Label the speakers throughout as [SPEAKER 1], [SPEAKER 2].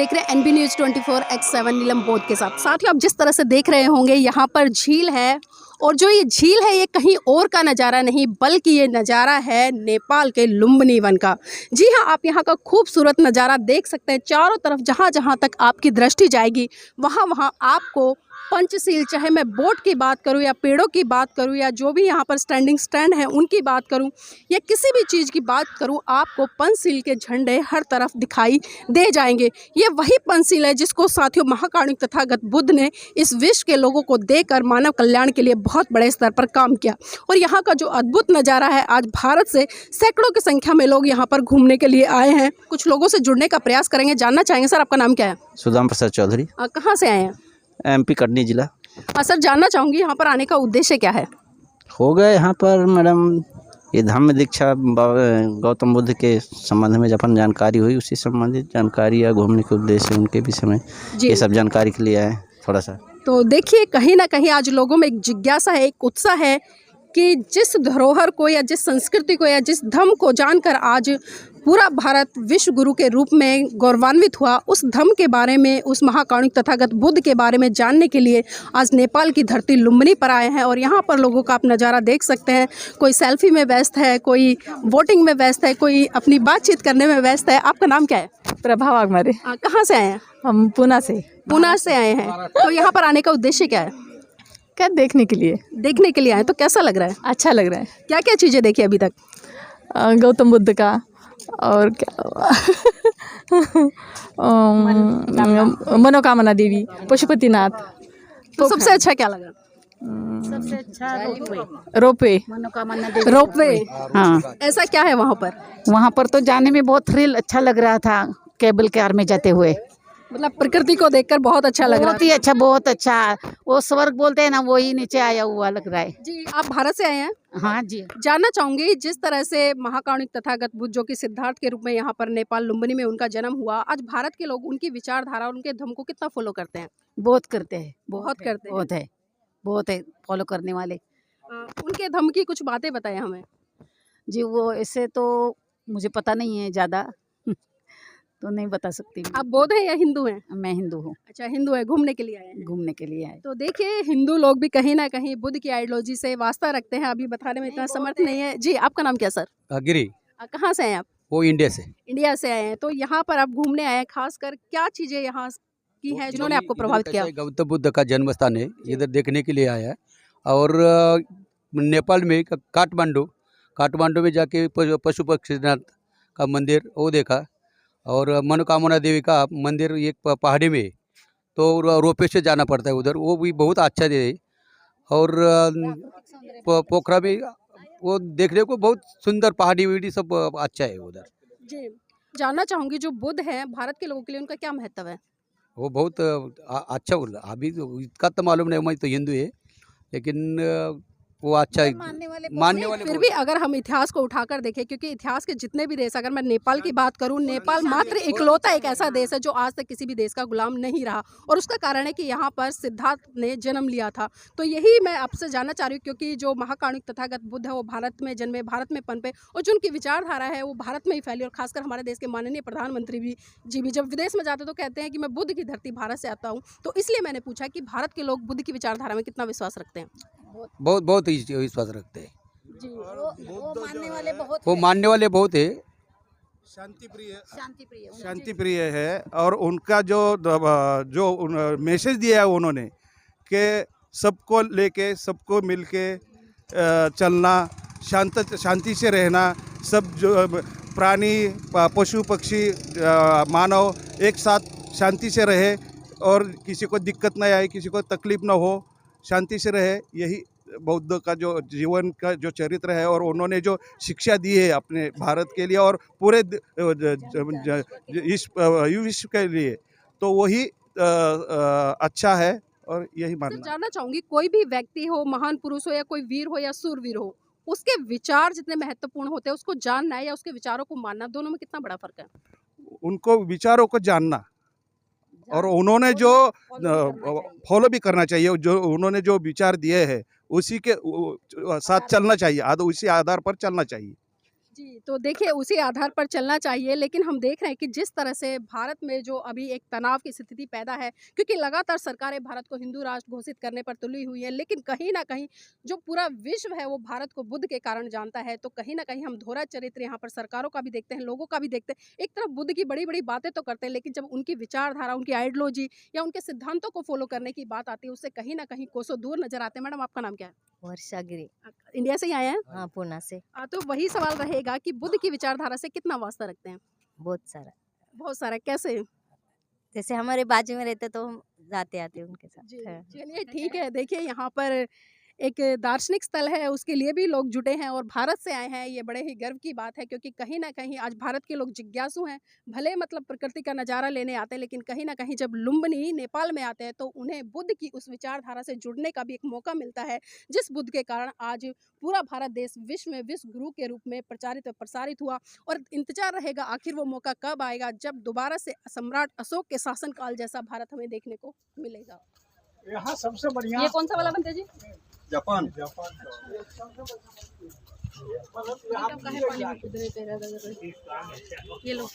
[SPEAKER 1] देख रहे हैं एनबी न्यूज़ 24/7 नीलम बोध के साथ। साथियों, आप जिस तरह से देख रहे होंगे यहाँ पर झील है, और जो ये झील है ये कहीं और का नज़ारा नहीं बल्कि ये नज़ारा है नेपाल के लुम्बिनी वन का। जी हाँ, आप यहाँ का खूबसूरत नज़ारा देख सकते हैं। चारों तरफ जहाँ जहाँ तक आपकी दृष्टि जाएगी वहाँ वहाँ आपको पंचशील, चाहे मैं बोट की बात करूं या पेड़ों की बात करूं या जो भी यहाँ पर स्टैंडिंग स्टैंड है उनकी बात करूं या किसी भी चीज़ की बात करूं, आपको पंचशील के झंडे हर तरफ दिखाई दे जाएंगे। ये वही पंचशील है जिसको साथियों महाकारुणिक तथागत बुद्ध ने इस विश्व के लोगों को देकर मानव कल्याण के लिए बहुत बड़े स्तर पर काम किया। और यहाँ का जो अद्भुत नज़ारा है, आज भारत से सैकड़ों की संख्या में लोग यहाँ पर घूमने के लिए आए हैं। कुछ लोगों से जुड़ने का प्रयास करेंगे, जानना चाहेंगे। सर, आपका नाम क्या है?
[SPEAKER 2] सुदाम प्रसाद चौधरी।
[SPEAKER 1] कहाँ से आए हैं?
[SPEAKER 2] एमपी कटनी जिला।
[SPEAKER 1] सर, जानना चाहूँगी यहाँ पर आने का उद्देश्य क्या है?
[SPEAKER 2] हो गए यहाँ पर मैडम, ये धाम में दीक्षा गौतम बुद्ध के संबंध में जब जानकारी हुई, उसी संबंधित जानकारी या घूमने के उद्देश्य उनके विषय में ये सब जानकारी के लिए आए थोड़ा सा। तो
[SPEAKER 1] देखिए, कहीं ना कहीं आज लोगों में एक जिज्ञासा है, एक उत्साह है कि जिस धरोहर को या जिस संस्कृति को या जिस धर्म को जानकर आज पूरा भारत विश्व गुरु के रूप में गौरवान्वित हुआ, उस धर्म के बारे में, उस महाकारुणिक तथागत बुद्ध के बारे में जानने के लिए आज नेपाल की धरती लुम्बिनी पर आए हैं। और यहाँ पर लोगों का आप नज़ारा देख सकते हैं। कोई सेल्फी में व्यस्त है, कोई वोटिंग में व्यस्त है, कोई अपनी बातचीत करने में व्यस्त है। आपका नाम क्या है?
[SPEAKER 3] प्रभा वाघमारे।
[SPEAKER 1] कहाँ से आए हैं?
[SPEAKER 3] हम पूना से
[SPEAKER 1] आए हैं। तो यहाँ पर आने का उद्देश्य क्या है?
[SPEAKER 3] क्या देखने के लिए
[SPEAKER 1] आए। तो कैसा लग रहा है?
[SPEAKER 3] अच्छा लग रहा है।
[SPEAKER 1] क्या क्या चीज़ें देखी अभी तक?
[SPEAKER 3] गौतम बुद्ध का और क्या मनोकामना देवी, पशुपतिनाथ।
[SPEAKER 1] तो सबसे अच्छा क्या लगा?
[SPEAKER 4] सबसे अच्छा
[SPEAKER 3] रोपवे।
[SPEAKER 4] मनोकामना
[SPEAKER 1] रोपवे।
[SPEAKER 4] हाँ,
[SPEAKER 1] ऐसा क्या है वहाँ पर?
[SPEAKER 4] वहाँ पर तो जाने में बहुत थ्रिल अच्छा लग रहा था, केबल कार में जाते हुए।
[SPEAKER 1] मतलब प्रकृति को देखकर बहुत अच्छा लग रहा है।
[SPEAKER 4] बहुत ही अच्छा, बहुत अच्छा। वो स्वर्ग बोलते हैं ना, वो ही नीचे आया हुआ लग रहा है।
[SPEAKER 1] जी, आप भारत से आए हैं?
[SPEAKER 4] हाँ जी।
[SPEAKER 1] जानना चाहूंगी, जिस तरह से महाकारुणिक तथागत बुद्ध जो कि सिद्धार्थ के रूप में यहाँ पर नेपाल लुम्बिनी में उनका जन्म हुआ, आज भारत के लोग उनकी विचारधारा और उनके धर्म को कितना फॉलो करते हैं?
[SPEAKER 4] बहुत करते हैं,
[SPEAKER 1] बहुत करते हैं।
[SPEAKER 4] बहुत है फॉलो करने वाले।
[SPEAKER 1] उनके धर्म की कुछ बातें बताएं हमें।
[SPEAKER 4] जी, वो ऐसे तो मुझे पता नहीं है ज़्यादा तो नहीं बता सकती।
[SPEAKER 1] आप बौद्ध हैं या हिंदू हैं?
[SPEAKER 4] मैं हिंदू हूँ।
[SPEAKER 1] अच्छा, हिंदू है। घूमने के लिए आए हैं?
[SPEAKER 4] घूमने के लिए आए।
[SPEAKER 1] तो देखिए, हिंदू लोग भी कहीं ना कहीं बुद्ध की आइडियोलॉजी से वास्ता रखते हैं। अभी बताने में इतना समर्थ नहीं है। जी, आपका नाम क्या सर?
[SPEAKER 5] गिरी।
[SPEAKER 1] कहाँ से आए आप?
[SPEAKER 5] वो इंडिया से
[SPEAKER 1] आए हैं। तो यहाँ पर आप घूमने आए हैं, खासकर क्या चीजें यहाँ की हैं जिन्होंने आपको प्रभावित किया?
[SPEAKER 5] गौतम बुद्ध का जन्म स्थान है, इधर देखने के लिए आया है। और नेपाल में काठमांडू में जाके पशु पक्षीनाथ का मंदिर वो देखा, और मनोकामना देवी का मंदिर एक पहाड़ी में, तो रोपवे से जाना पड़ता है उधर, वो भी बहुत अच्छा है। और पोखरा में वो देखने को बहुत सुंदर पहाड़ी वहाड़ी सब अच्छा है उधर।
[SPEAKER 1] जी, जानना चाहूँगी, जो बुद्ध हैं भारत के लोगों के लिए उनका क्या महत्व है?
[SPEAKER 5] वो बहुत अच्छा बोला। अभी तो इसका तो मालूम नहीं, मैं तो हिंदू है, लेकिन वो अच्छा मानने वाले
[SPEAKER 1] फिर भी अगर हम इतिहास को उठाकर देखें, क्योंकि इतिहास के जितने भी देश, अगर मैं नेपाल की बात करूं, नेपाल मात्र इकलौता एक ऐसा देश है जो आज तक किसी भी देश का गुलाम नहीं रहा। और उसका कारण है कि यहाँ पर सिद्धार्थ ने जन्म लिया था। तो यही मैं आपसे जानना चाह रही हूँ, क्योंकि जो महाकारुणिक तथागत बुद्ध है वो भारत में जन्मे, भारत में पनपे, और जो उनकी विचारधारा है वो भारत में ही फैली। और खासकर हमारे देश के माननीय प्रधानमंत्री भी जब विदेश में जाते तो कहते हैं कि मैं बुद्ध की धरती भारत से आता हूँ। तो इसलिए मैंने पूछा कि भारत के लोग बुद्ध की विचारधारा में कितना विश्वास रखते हैं?
[SPEAKER 5] बहुत विश्वास रखते हैं
[SPEAKER 1] जी।
[SPEAKER 4] वो
[SPEAKER 5] मानने वाले बहुत है।
[SPEAKER 6] शांति प्रिय है। और उनका जो मैसेज दिया है उन्होंने कि सबको लेके, सबको मिलके चलना, शांति से रहना, सब जो प्राणी, पशु पक्षी, मानव एक साथ शांति से रहे और किसी को दिक्कत नहीं आए, किसी को तकलीफ ना हो, शांति से रहे। यही बौद्ध का जो जीवन का जो चरित्र है, और उन्होंने जो शिक्षा दी है अपने भारत के लिए और पूरे इस विश्व के लिए, तो वही अच्छा है। और यही मानना।
[SPEAKER 1] जानना चाहूँगी, कोई भी व्यक्ति हो, महान पुरुष हो या कोई वीर हो या सूरवीर हो, उसके विचार जितने महत्वपूर्ण होते हैं उसको जानना है या उसके विचारों को मानना, दोनों में कितना बड़ा फर्क है?
[SPEAKER 6] उनको विचारों को जानना, और उन्होंने जो फॉलो भी करना चाहिए, जो उन्होंने जो विचार दिए हैं उसी के साथ चलना चाहिए, उसी आधार पर चलना चाहिए।
[SPEAKER 1] जी, तो देखिए उसी आधार पर चलना चाहिए, लेकिन हम देख रहे हैं कि जिस तरह से भारत में जो अभी एक तनाव की स्थिति पैदा है, क्योंकि लगातार सरकारें भारत को हिंदू राष्ट्र घोषित करने पर तुली हुई है, लेकिन कहीं न कहीं जो पूरा विश्व है वो भारत को बुद्ध के कारण जानता है, तो कहीं न कहीं हम दोहरा चरित्र यहाँ पर सरकारों का भी देखते हैं, लोगों का भी देखते हैं। एक तरफ बुद्ध की बड़ी-बड़ी बातें तो करते हैं, लेकिन जब उनकी विचारधारा, उनकी आइडियोलॉजी या उनके सिद्धांतों को फॉलो करने की बात आती है, उससे कहीं न कहीं कोसों दूर नज़र आते हैं। मैडम आपका नाम क्या है?
[SPEAKER 7] वर्षा गिरी।
[SPEAKER 1] इंडिया से ही आए हैं?
[SPEAKER 7] हाँ, पूना से।
[SPEAKER 1] तो वही सवाल रहेगा कि बुद्ध की विचारधारा से कितना वास्ता रखते हैं?
[SPEAKER 7] बहुत सारा।
[SPEAKER 1] बहुत सारा, कैसे?
[SPEAKER 7] जैसे हमारे बाजू में रहते तो हम जाते आते उनके साथ।
[SPEAKER 1] जी,
[SPEAKER 7] हाँ।
[SPEAKER 1] चलिए ठीक है। देखिए यहाँ पर एक दार्शनिक स्थल है, उसके लिए भी लोग जुटे हैं और भारत से आए हैं, ये बड़े ही गर्व की बात है, क्योंकि कहीं न कहीं आज भारत के लोग जिज्ञासु हैं। भले मतलब प्रकृति का नज़ारा लेने आते हैं, लेकिन कहीं न कहीं जब लुम्बिनी नेपाल में आते हैं, तो उन्हें बुद्ध की उस विचारधारा से जुड़ने का भी एक मौका मिलता है, जिस बुद्ध के कारण आज पूरा भारत देश विश्व में विश्व गुरु के रूप में प्रचारित और प्रसारित हुआ। और इंतज़ार रहेगा आखिर वो मौका कब आएगा, जब दोबारा से सम्राट अशोक के शासनकाल जैसा भारत हमें देखने को मिलेगा।
[SPEAKER 8] यहाँ सबसे बढ़िया
[SPEAKER 1] ये कौन सा वाला बनता है जी?
[SPEAKER 8] जापान।
[SPEAKER 1] ये लो।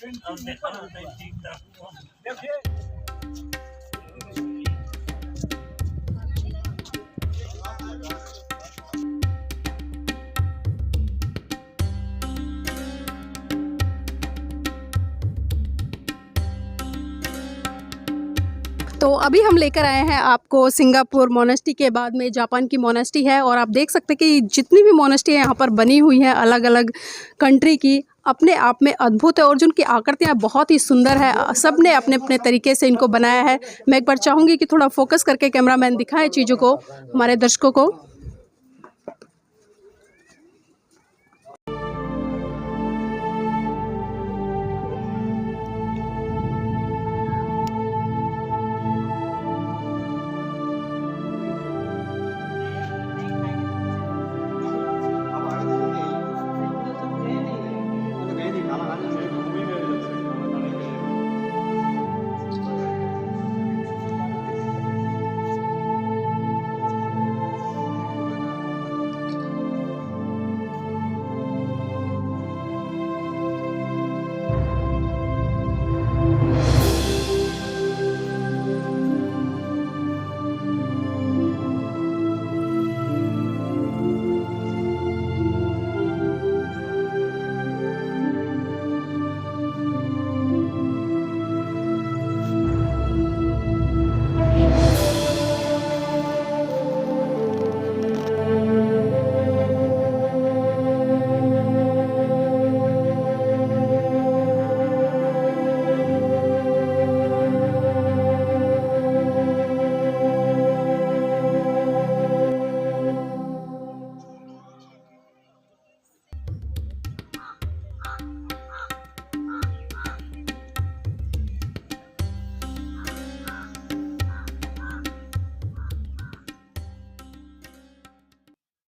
[SPEAKER 1] तो अभी हम लेकर आए हैं आपको सिंगापुर मोनेस्ट्री के बाद में जापान की मोनेस्ट्री है, और आप देख सकते हैं कि जितनी भी मोनेस्ट्री है यहाँ पर बनी हुई हैं अलग अलग कंट्री की, अपने आप में अद्भुत है और जिनकी आकृतियाँ बहुत ही सुंदर है। सब ने अपने अपने तरीके से इनको बनाया है। मैं एक बार चाहूँगी कि थोड़ा फोकस करके कैमरामैन दिखाएं चीज़ों को हमारे दर्शकों को।